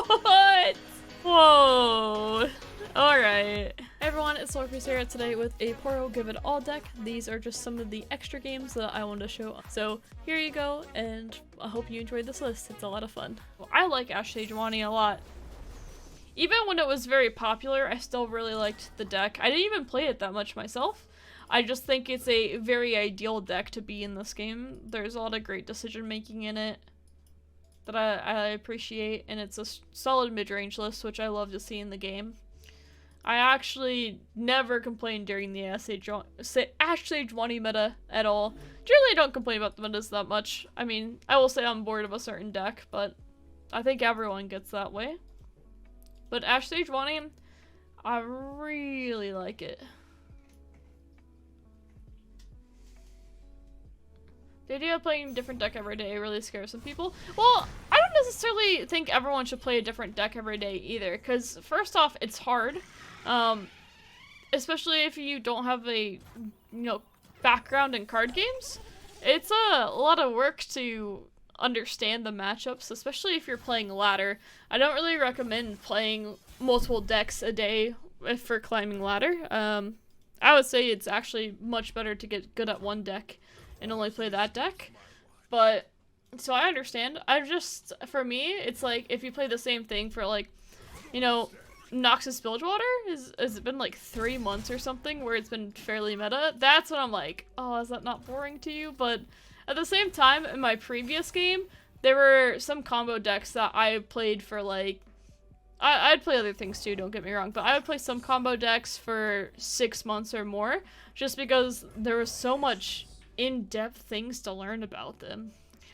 What? Whoa. Alright. Hey everyone, it's Lorcus here today with a Poro Give It All deck. These are just some of the extra games that I wanted to show. So here you go, and I hope you enjoyed this list. It's a lot of fun. I like Ash Sejuani a lot. Even when it was very popular, I still really liked the deck. I didn't even play it that much myself. I just think it's a very ideal deck to be in this game. There's a lot of great decision making in it that I appreciate, and it's a solid mid-range list, which I love to see in the game. I actually never complained during the Ash Sejuani meta at all. Generally, don't complain about the metas that much. I mean, I will say I'm bored of a certain deck, but I think everyone gets that way. But Ash Sejuani, I really like it. The idea of playing a different deck every day really scares some people. Well, I don't necessarily think everyone should play a different deck every day either, because first off, it's hard. Especially if you don't have a, background in card games. It's a lot of work to understand the matchups, especially if you're playing ladder. I don't really recommend playing multiple decks a day for climbing ladder. I would say it's actually much better to get good at one deck and only play that deck. But, so I understand. For me, it's like, if you play the same thing for like, Noxus Bilgewater, has it been like 3 months or something where it's been fairly meta? That's when I'm like, oh, is that not boring to you? But at the same time, in my previous game, there were some combo decks that I played for like, I'd play other things too, don't get me wrong, but I would play some combo decks for 6 months or more, just because there was so much in-depth things to learn about them.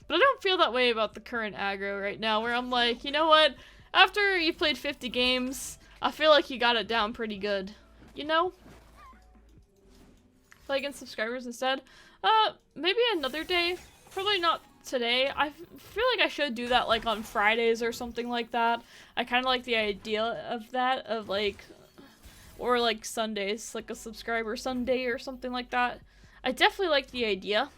But I don't feel that way about the current aggro right now, where I'm like, you know what? After you've played 50 games, I feel like you got it down pretty good. You know? Play against subscribers instead? Maybe another day. Probably not today. I feel like I should do that like on Fridays or something like that. I kind of like the idea of that, of like, or like Sundays, like a subscriber Sunday or something like that. I definitely like the idea.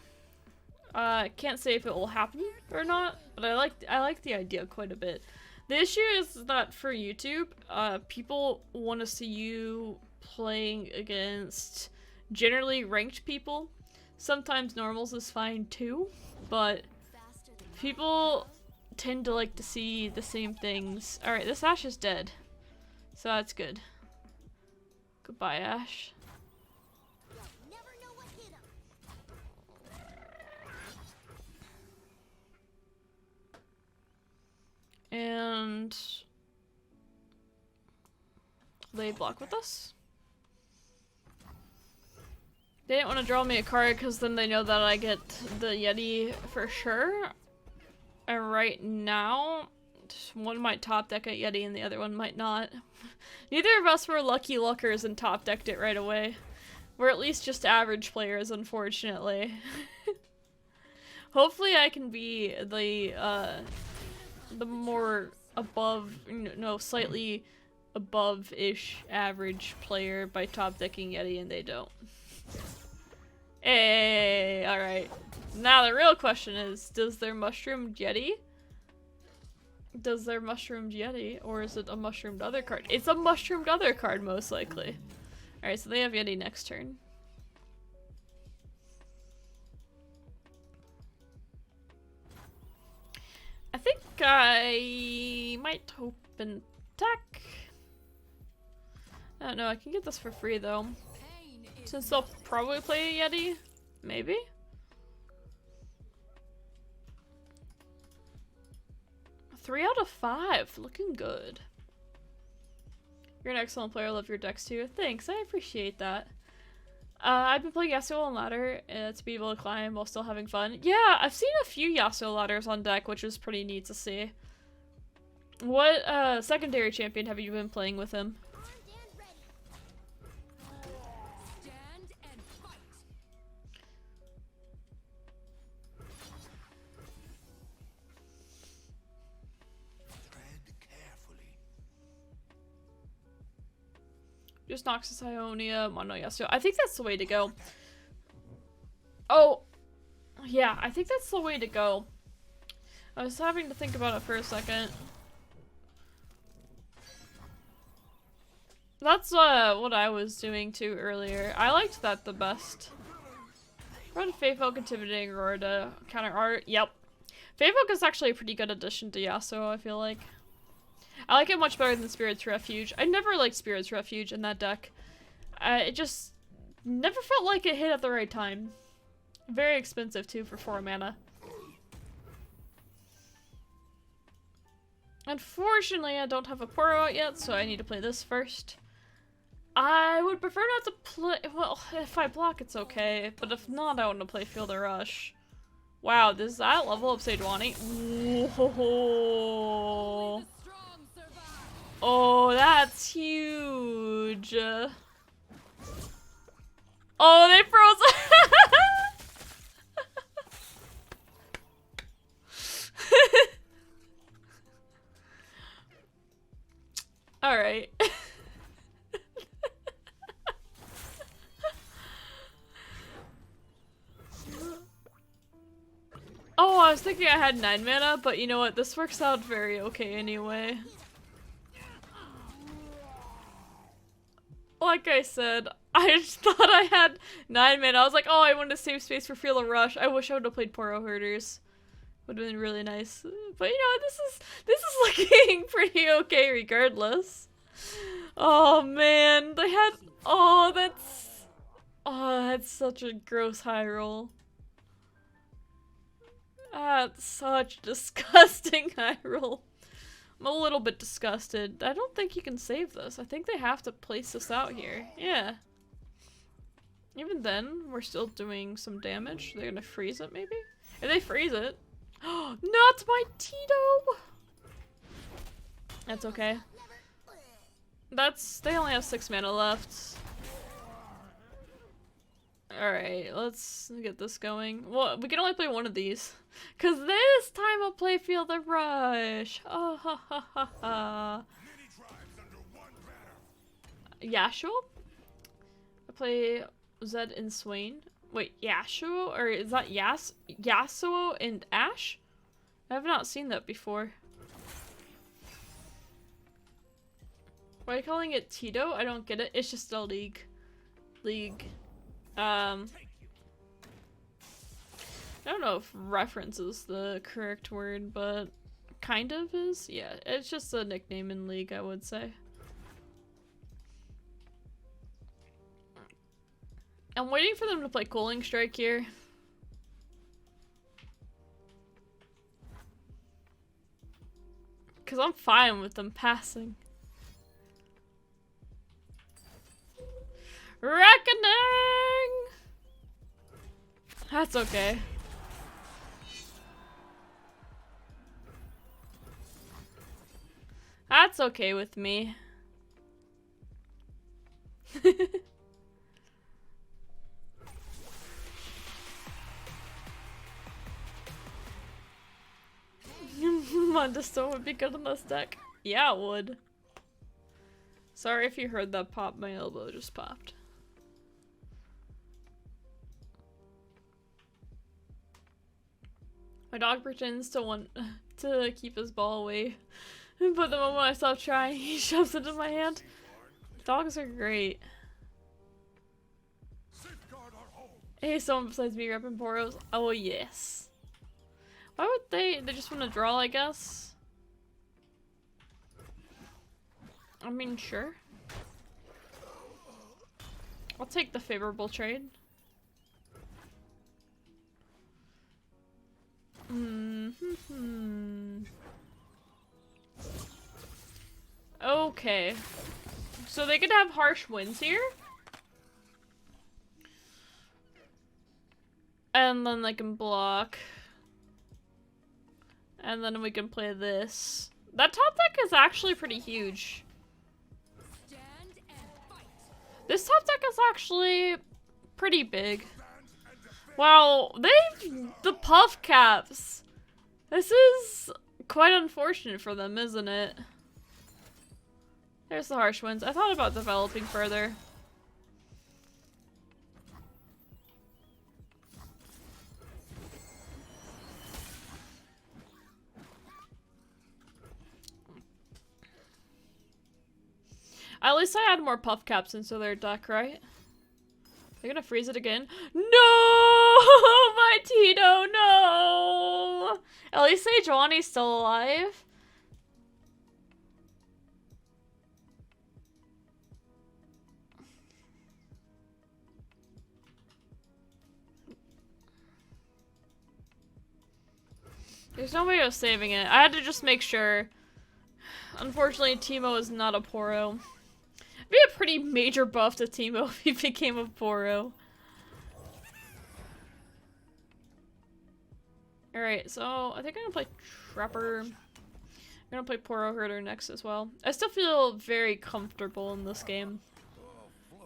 Can't say if it will happen or not, but I like the idea quite a bit. The issue is that for YouTube, people want to see you playing against generally ranked people. Sometimes normals is fine too, but people tend to like to see the same things. Alright, this Ash is dead, so that's good. Goodbye, Ash. And they block with us. They didn't want to draw me a card because then they know that I get the Yeti for sure. And right now, one might top deck a Yeti and the other one might not. Neither of us were lucky luckers and top decked it right away. We're at least just average players, unfortunately. Hopefully I can be the more above, slightly above-ish average player by top decking Yeti, and they don't. Hey, alright. Now the real question is, does their mushroomed Yeti? Does their mushroomed Yeti, or is it a mushroomed other card? It's a mushroomed other card, most likely. Alright, so they have Yeti next turn. I think I might open attack. I don't know, I can get this for free though. Since they'll probably play a Yeti. Maybe? Three out of 5. Looking good. You're an excellent player. I love your decks too. Thanks, I appreciate that. I've been playing Yasuo on ladder to be able to climb while still having fun. Yeah, I've seen a few Yasuo ladders on deck, which is pretty neat to see. What secondary champion have you been playing with him? Just Noxus Ionia, Mono Yasuo. I think that's the way to go. Oh, yeah, I think that's the way to go. I was having to think about it for a second. That's what I was doing too earlier. I liked that the best. Run Faithfolk, Intimidating Aurora to counter art. Yep. Faithfolk is actually a pretty good addition to Yasuo, I feel like. I like it much better than Spirit's Refuge. I never liked Spirit's Refuge in that deck. It just never felt like it hit at the right time. Very expensive too for 4 mana. Unfortunately, I don't have a Poro out yet, so I need to play this first. I would prefer not to play- well, if I block it's okay, but if not, I want to play Field of Rush. Wow, does that level up Sejuani? Oh, oh, that's huge. Oh, they froze. All right. Oh, I was thinking I had 9 mana, but you know what? This works out very okay anyway. Like I said, I just thought I had 9 mana. I was like, oh, I want to save space for Field of Rush. I wish I would have played Poro Herders. Would have been really nice. But you know, this is looking pretty okay regardless. Oh man, they had that's such a gross high roll. That's such disgusting high roll. I'm a little bit disgusted. I don't think you can save this. I think they have to place this out here. Yeah. Even then, we're still doing some damage. They're gonna freeze it, maybe? If they freeze it. Not my Tito! That's okay. They only have 6 mana left. Alright, let's get this going. Well, we can only play one of these. Cause this time I'll play Field of Rush. Oh, ha ha ha ha. Yasuo? I play Zed and Swain. Wait, Yasuo? Or is that Yasuo and Ashe? I have not seen that before. Why are you calling it Tito? I don't get it. It's just a league. I don't know if reference is the correct word, but kind of is. Yeah, it's just a nickname in League, I would say. I'm waiting for them to play Cooling Strike here. Because I'm fine with them passing. Reckoning! That's okay. That's okay with me. Mundistone would be good in this deck. Yeah, it would. Sorry if you heard that pop, my elbow just popped. My dog pretends to want to keep his ball away, but the moment I stop trying, he shoves it in my hand. Dogs are great. Hey, someone besides me repping Poros? Oh yes. Why would they just want to draw, I guess? I mean, sure. I'll take the favorable trade. Okay. So they could have harsh winds here. And then they can block. And then we can play this. That top deck is actually pretty huge. This top deck is actually pretty big. Wow, the Puffcaps. This is quite unfortunate for them, isn't it? There's the harsh winds. I thought about developing further. At least I add more Puffcaps into their deck, right? They're gonna freeze it again. No! My Tito, no! At least Sejuani's still alive. There's no way of saving it. I had to just make sure. Unfortunately, Teemo is not a Poro. It'd be a pretty major buff to Teemo if he became a Poro. Alright, so I think I'm gonna play Trapper. I'm gonna play Poro Herder next as well. I still feel very comfortable in this game.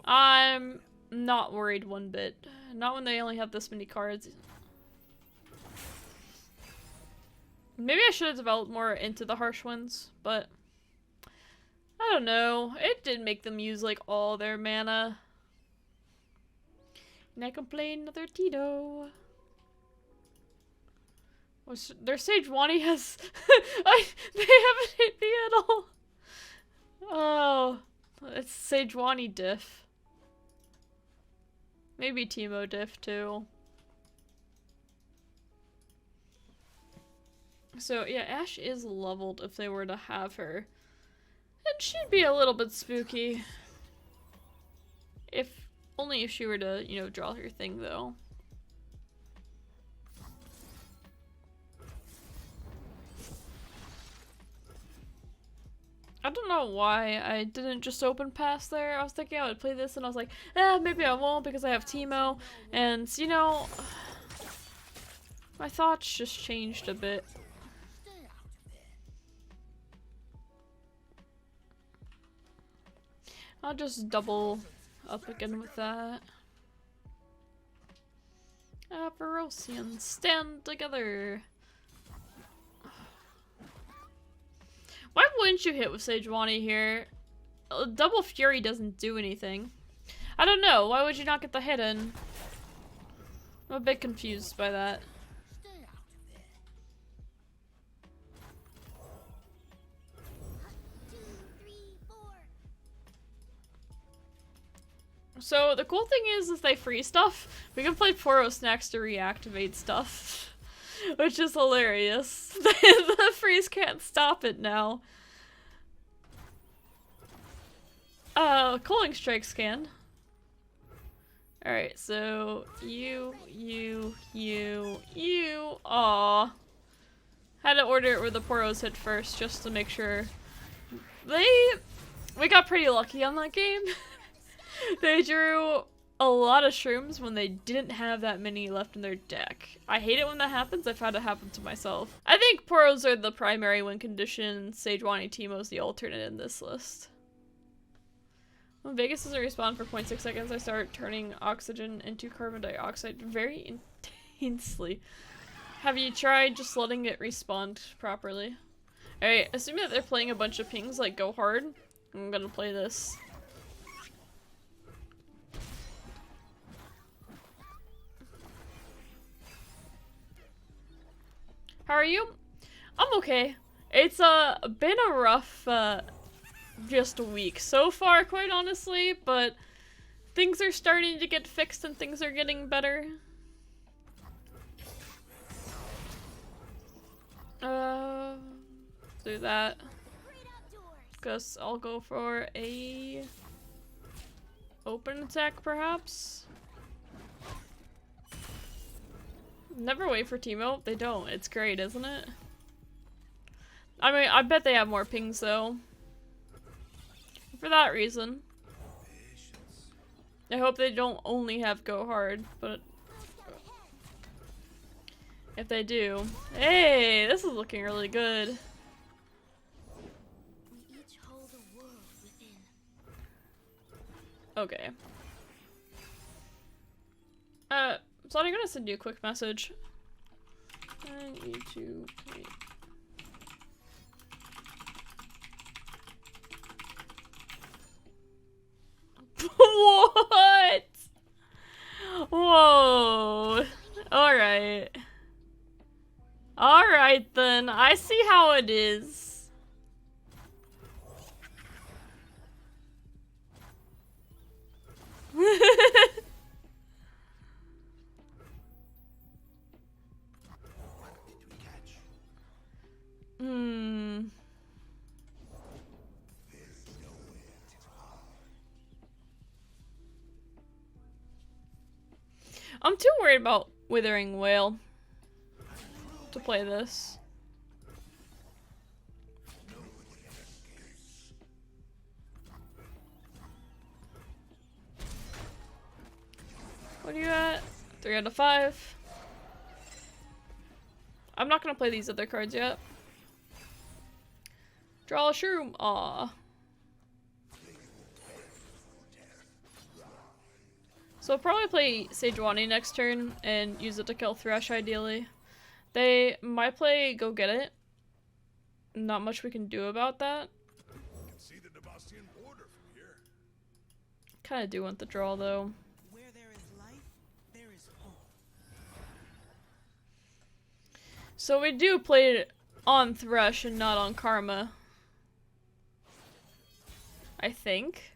I'm not worried one bit. Not when they only have this many cards. Maybe I should have developed more into the Harsh Winds, but I don't know. It did make them use like all their mana. And I can play another Tito. Their Sejuani has they haven't hit me at all. Oh, it's Sejuani diff. Maybe Teemo diff too. So yeah, Ashe is leveled if they were to have her. And she'd be a little bit spooky. Only if she were to, you know, draw her thing though. I don't know why I didn't just open past there. I was thinking I would play this and I was like, maybe I won't because I have Teemo. And, you know, my thoughts just changed a bit. I'll just double up again with that. Avarosians, stand together. Why wouldn't you hit with Sejuani here? Double Fury doesn't do anything. I don't know. Why would you not get the hit in? I'm a bit confused by that. So the cool thing is if they free stuff, we can play Poro Snacks to reactivate stuff. Which is hilarious. The freeze can't stop it now. Cooling Strikes can. Alright, so you. Aw. Had to order it where the Poros hit first just to make sure. We got pretty lucky on that game. They drew a lot of shrooms when they didn't have that many left in their deck. I hate it when that happens. I've had it happen to myself. I think Poros are the primary win condition. Sejuani Teemo's the alternate in this list. When Vegas doesn't respawn for 0.6 seconds, I start turning oxygen into carbon dioxide very intensely. Have you tried just letting it respawn properly? Alright, assuming that they're playing a bunch of pings like Go Hard, I'm gonna play this. How are you? I'm okay. It's been a rough just a week so far, quite honestly, but things are starting to get fixed and things are getting better. Do that. Guess I'll go for a open attack, perhaps. Never wait for Teemo. They don't. It's great, isn't it? I mean, I bet they have more pings, though. For that reason. I hope they don't only have Go Hard, but if they do. Hey, this is looking really good. We each hold a world within. Okay. So I'm gonna send you a quick message. I need to play. What? Whoa. Alright. Alright then. I see how it is. I'm too worried about Withering Whale to play this. What are you at? 3 out of 5. I'm not gonna play these other cards yet. Draw a shroom. Aw. So I'll probably play Sejuani next turn and use it to kill Thresh ideally. They might play Go Get It. Not much we can do about that. Kinda do want the draw though. Where there is life, there is hope. So we do play it on Thresh and not on Karma. I think.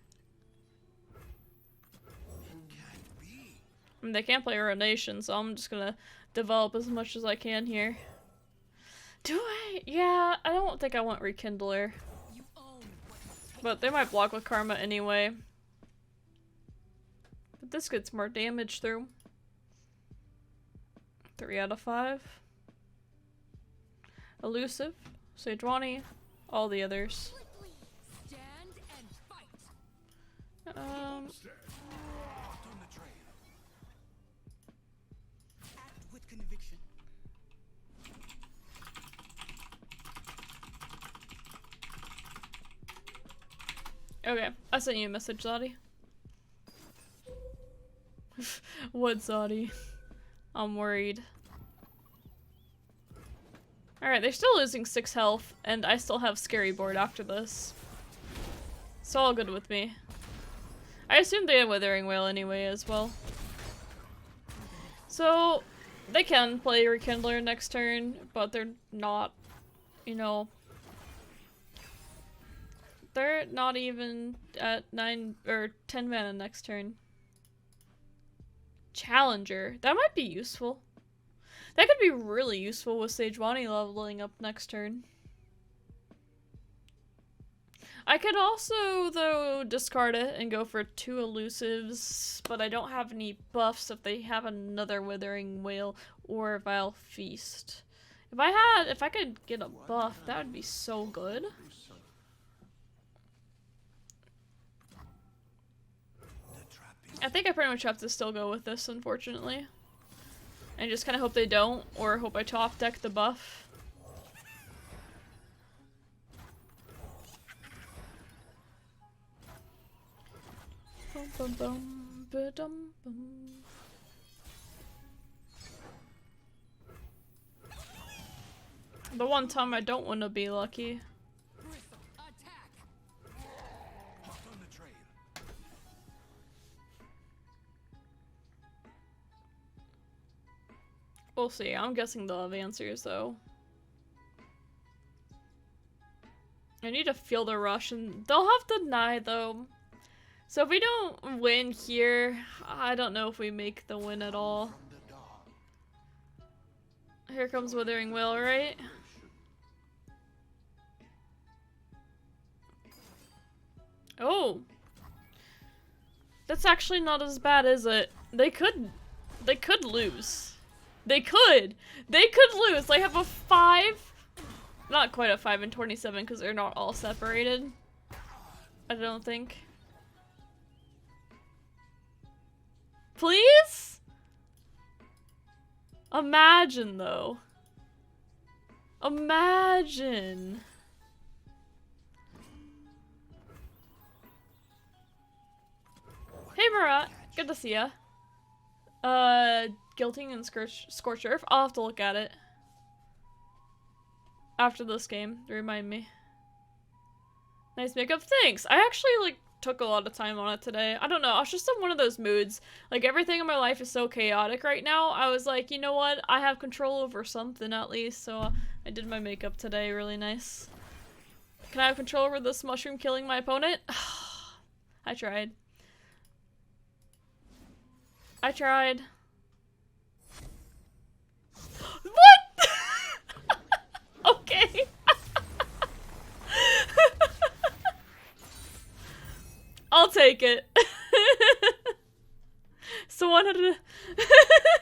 I mean, they can't play Ruination, so I'm just gonna develop as much as I can here. Do I? Yeah, I don't think I want Rekindler. But they might block with Karma anyway. But this gets more damage through. 3 out of 5. Elusive, Sejuani, all the others. Act with conviction. Okay, I sent you a message, Zodi. What, Zodi? I'm worried. Alright, they're still losing 6 health, and I still have Scary Board after this. It's all good with me. I assumed they had Withering Whale anyway as well. So, they can play Rekindler next turn, but they're not, you know... They're not even at 9 or 10 mana next turn. Challenger. That might be useful. That could be really useful with Sejuani leveling up next turn. I could also, though, discard it and go for 2 elusives, but I don't have any buffs if they have another Withering Whale or Vile Feast. If I could get a buff, that would be so good. I think I pretty much have to still go with this, unfortunately. And just kind of hope they don't, or hope I top deck the buff. Bum, bum, bum, ba-dum, bum. The one time I don't want to be lucky. We'll see. I'm guessing they'll have answers, though. I need to feel the rush, and they'll have Deny, though. So if we don't win here, I don't know if we make the win at all. Here comes Withering Whale, right? Oh! That's actually not as bad, is it? They could lose. They could lose. They have a 5, not quite a 5 and 27 because they're not all separated. I don't think. Please? Imagine though. Imagine. Hey Marat, good to see ya. Guilting and Scorched Earth. I'll have to look at it after this game to remind me. Nice makeup, thanks. I actually like took a lot of time on it today. I don't know, I was just in one of those moods. Like everything in my life is so chaotic right now. I was like, you know what? I have control over something at least, so I did my makeup today. Really nice. Can I have control over this mushroom killing my opponent? I tried. I tried. What? Okay. I'll take it. So wanted to